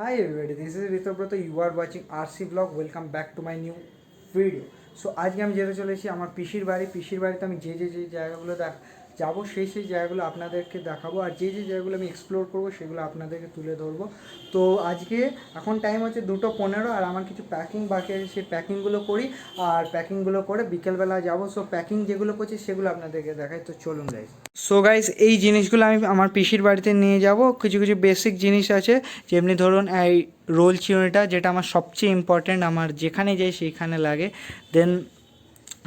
Hi everybody, this is Ritobroto. You are watching RC Vlog. Welcome back to my new video. So আজকে আমি যেতে চলেছি আমার পিসির বাড়িতে আমি যে জায়গাগুলো যাবো সেই জায়গাগুলো আপনাদেরকে দেখাবো, আর যে জায়গাগুলো আমি এক্সপ্লোর করবো সেগুলো আপনাদেরকে তুলে ধরবো। তো আজকে এখন টাইম হচ্ছে 2:15, আর আমার কিছু প্যাকিং বাকি আছে, সেই প্যাকিংগুলো করি, আর প্যাকিংগুলো করে বিকেলবেলা যাবো। সো প্যাকিং যেগুলো করছি সেগুলো আপনাদেরকে দেখাই। তো চলুন গাইস। সো গাইস, এই জিনিসগুলো আমি আমার পিসির বাড়িতে নিয়ে যাব। কিছু বেসিক জিনিস আছে, যেমনি ধরুন এই রোল চিরুনিটা, যেটা আমার সবচেয়ে ইম্পর্ট্যান্ট, আমার যেখানে যাই সেইখানে লাগে। দেন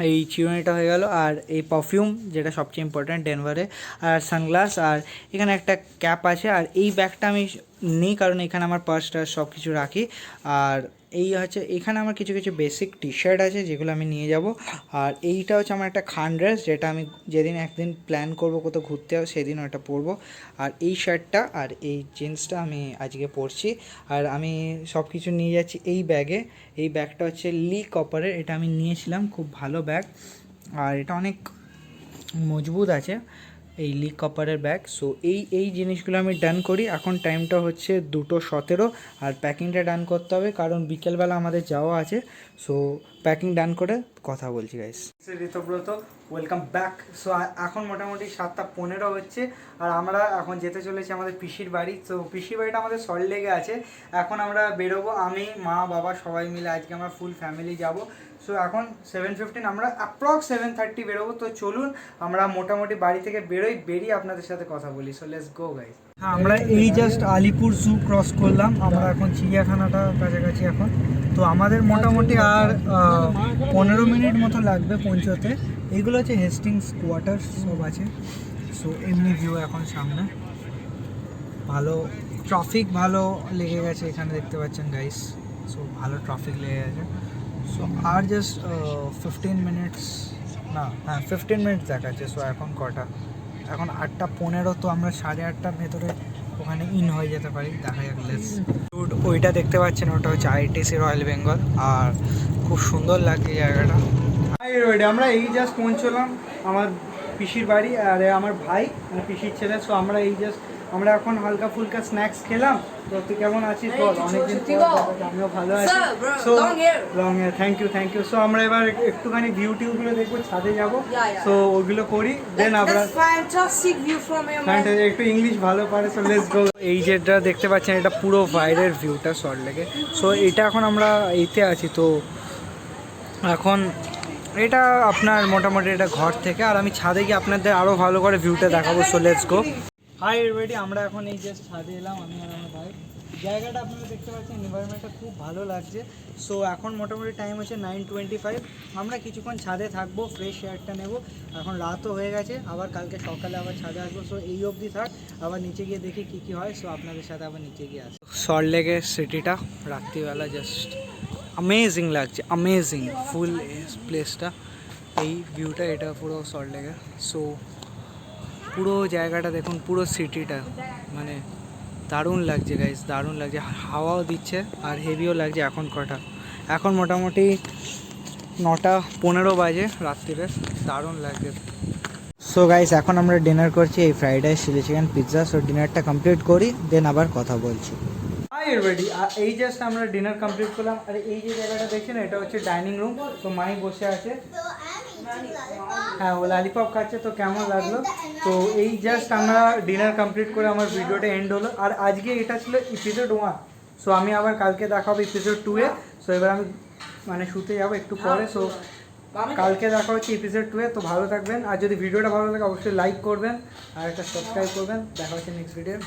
এই চিরুনিটা হয়ে গেল, আর এই পারফিউম যেটা সবচেয়ে ইম্পর্ট্যান্ট ডেনভারে, আর সানগ্লাস, আর এখানে একটা ক্যাপ আছে। আর এই ব্যাগটা আমি নিই কারণ এখানে আমার পার্সটা সব কিছু রাখি। আর এই হচ্ছে এখানে আমার কিছু বেসিক টি শার্ট আছে যেগুলো আমি নিয়ে যাব। আর এইটা হচ্ছে আমার একটা খান ড্রেস, যেটা আমি যেদিন একদিন প্ল্যান করব কোথাও ঘুরতে যাবো সেদিন ওটা পরবো। আর এই শার্টটা আর এই জিন্সটা আমি আজকে পরছি। আর আমি সব কিছু নিয়ে যাচ্ছি এই ব্যাগে। এই ব্যাগটা হচ্ছে লি কপারের, এটা আমি নিয়েছিলাম, খুব ভালো ব্যাগ, আর এটা অনেক মজবুত আছে, এই লি কপারের ব্যাগ। সো এই জিনিসগুলো আমি ডান করি। এখন টাইমটা হচ্ছে 2:17, আর প্যাকিংটা ডান করতে হবে কারণ বিকেলবেলা আমাদের যাওয়া আছে। সো প্যাকিং ডান করে কথা বলছি guys. Ritabrata, welcome back. So এখন মোটামুটি 7:15 হচ্ছে, আর আমরা এখন যেতে চলেছি আমাদের পিসির বাড়ি। তো পিসির বাড়িটা আমাদের সল্টলেকে আছে। এখন আমরা বেরোবো, আমি, মা, বাবা সবাই মিলে আজকে আমরা ফুল ফ্যামিলি যাব। সো এখন 7:15, আমরা অ্যাপ্রক্স 7:30 বেরোবো। তো চলুন আমরা মোটামুটি বাড়ি থেকে বেরিয়ে আপনাদের সাথে কথা বলি। So let's go guys. হ্যাঁ, আমরা এই জাস্ট আলিপুর জু ক্রস করলাম, আমরা এখন চিড়িয়াখানাটা কাছাকাছি এখন। তো আমাদের মোটামুটি আর 15 মিনিট মতো লাগবে পৌঁছতে। এইগুলো হচ্ছে হেস্টিংস কোয়ার্টার্স সব আছে। সো এমনি ভিউ এখন সামনে ভালো, ট্রাফিক ভালো লেগে গেছে এখানে, দেখতে পাচ্ছেন গাইস। সো ভালো ট্রাফিক লেগে গেছে। সো আর জাস্ট 15 মিনিটস, না হ্যাঁ 15 মিনিটস দেখাচ্ছে। সো এখন কটা, এখন 8:15। তো আমরা 8:30টার ভেতরে ওখানে ইন হয়ে যেতে পারি, দেখা যাক। লেটস ওইটা দেখতে পাচ্ছেন, ওটা হচ্ছে আইটিসি রয়্যাল বেঙ্গল, আর খুব সুন্দর লাগছে জায়গাটা। আমরা এই জাস্ট পৌঁছলাম আমার পিসির বাড়ি, আর আমার ভাই মানে পিসির ছেলে। সো আমরা এই জাস্ট আমরা এখন হালকা ফুলকা স্ন্যাক্স খেলাম। তো তুই কেমন আছিস বল? অনেকদিন পর, আমিও ভালো আছি। So long here, thank you. So আমরা এবার একটুখানি ভিউ টিউগুলো দেখবো, ছাদে যাবো। সো ওগুলো করি, দেন আমরা একটু ইংলিশ ভালো পারে। So let's go. এই যেটা দেখতে পাচ্ছেন এটা পুরো বাইরের ভিউটা সল্টলেকে। সো এটা এখন আমরা এইতে আছি। তো এখন এটা আপনার মোটামুটি এটা ঘর থেকে, আর আমি ছাদে গিয়ে আপনাদের আরও ভালো করে ভিউটা দেখাবো। So let's go. Hi everybody, আমরা এখন এই জাস্ট ছাদে এলাম, আমি আর আমার ভাই। জায়গাটা আপনারা দেখতে পাচ্ছেন, এনভায়রনমেন্টটা খুব ভালো লাগছে। সো এখন মোটামুটি টাইম হচ্ছে 9:25। আমরা কিছুক্ষণ ছাদে থাকবো, ফ্রেশ এয়ারটা নেব। এখন রাতও হয়ে গেছে, আবার কালকে সকালে আবার ছাদে আসবো। সো এই অবধি থাক, আবার নিচে গিয়ে দেখি কী হয়। সো আপনাদের সাথে আবার নিচে গিয়ে আসবো। সল্টলেকের সিটিটা রাত্রিবেলা জাস্ট অ্যামেজিং লাগছে, অ্যামেজিং ফুল প্লেসটা, এই ভিউটা, এটা পুরো সল্টলেকের। সো পুরো জায়গাটা দেখুন, পুরো সিটিটা মানে দারুণ লাগছে গাইস, দারুণ লাগছে। হাওয়াও দিচ্ছে আর হেভিও লাগছে। এখন কটা, এখন মোটামুটি 9:15 বাজে রাত্রিরে, দারুণ লাগছে। সো গাইস, এখন আমরা ডিনার করছি এই fried rice, chilli chicken, pizza. So ডিনারটা কমপ্লিট করি, দেন আবার কথা বলছি। হাই এভরিবডি, এই জাস্ট আমরা ডিনার কমপ্লিট করলাম। আর এই যে জায়গাটা দেখছেন, এটা হচ্ছে ডাইনিং রুম। তো মাই বসে আছে, হ্যাঁ ও লালিপপ খাচ্ছে। তো কেমন লাগলো? তো এই জাস্ট আমরা ডিনার কমপ্লিট করে আমার ভিডিওটা এন্ড হলো। আর আজকে এটা ছিল এপিসোড 1। সো আমি আবার কালকে দেখাবো এপিসোড 2-এ। সো এবার আমি মানে শুতে যাবো একটু পরে। সো কালকে দেখা হচ্ছে এপিসোড 2-এ। তো ভালো থাকবেন, আর যদি ভিডিওটা ভালো লাগে অবশ্যই লাইক করবেন আর একটা সাবস্ক্রাইব করবেন। দেখা হচ্ছে নেক্সট ভিডিও।